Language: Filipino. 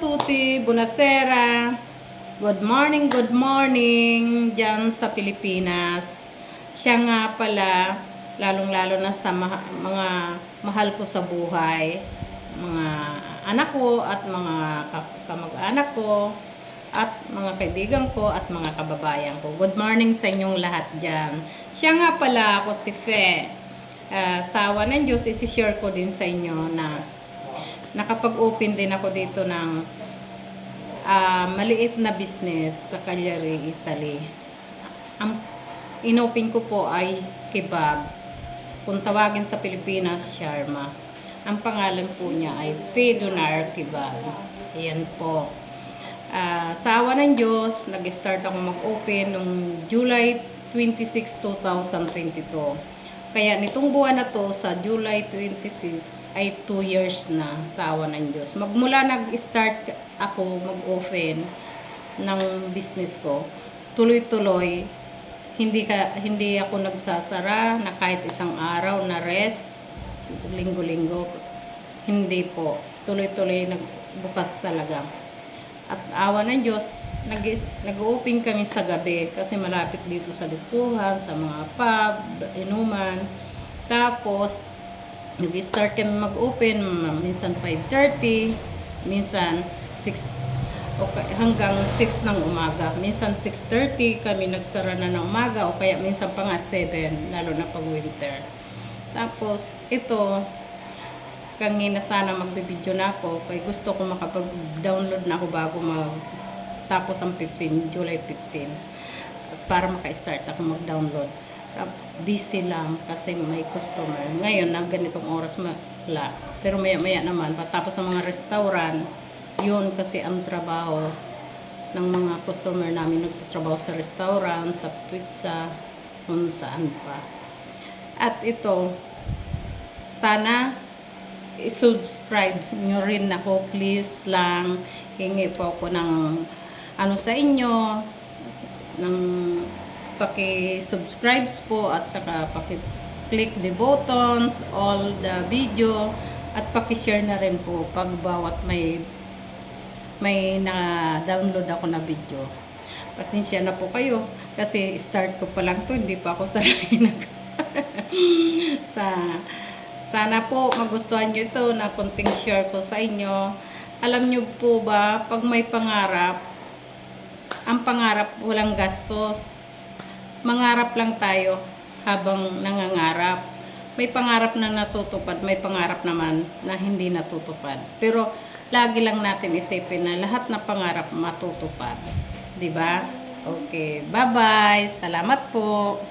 tutti, buonasera. Good morning dyan sa Pilipinas. Siya nga pala, lalong-lalo na sa mga mahal ko sa buhay, mga anak ko at mga kamag-anak ko, at mga kaibigan ko at mga kababayan ko. Good morning sa inyong lahat dyan. Siya nga pala, ako si Fe. Sa awa ng Diyos, isi-share ko din sa inyo na nakapag-open din ako dito ng maliit na business sa Cagliari, Italy. Ang inopen ko po ay kebab. Kung tawagin sa Pilipinas, shawarma. Ang pangalan po niya ay Fedonar Kebab. Ayan po. Sa awa ng Diyos, nag-start ako mag-open noong July 26, 2022. Kaya nitong buwan na to, sa July 26, ay 2 years na sa awa ng Diyos. Magmula nag-start ako mag-open ng business ko, tuloy-tuloy, hindi ako nagsasara na kahit isang araw na rest, linggo-linggo. Hindi po. Tuloy-tuloy nagbukas talaga. At awa ng Diyos, nag-open kami sa gabi kasi malapit dito sa diskuhan, sa mga pub, inuman. Tapos, nag-start kami mag-open, minsan 5:30, minsan 6, hanggang 6 ng umaga. Minsan 6:30 kami nagsara na ng umaga o kaya minsan pa nga 7, lalo na pag winter. Tapos, ito, kanina sana magbibideo na ako kaya gusto ko makapag-download na ako bago tapos ang July 15 para maka-start ako mag-download. Busy lang kasi may customer ngayon ng ganitong oras wala, pero maya naman patapos ang mga restaurant yun, kasi ang trabaho ng mga customer namin nagtatrabaho sa restaurant, sa pizza, kung saan pa. At ito, sana i-subscribe nyo rin ako, please lang. Hingi po ako ng sa inyo, ng paki-subscribe po at saka paki-click the buttons, all the video, at paki-share na rin po pag bawat may na-download ako na video. Pasensya na po kayo kasi start ko pa lang to, hindi pa ako sanay sana po magustuhan nyo ito na konting share ko sa inyo. Alam nyo po ba, pag may pangarap, ang pangarap walang gastos. Mangarap lang tayo habang nangangarap. May pangarap na natutupad, may pangarap naman na hindi natutupad. Pero lagi lang natin isipin na lahat ng pangarap matutupad. 'Di ba? Okay, bye-bye. Salamat po.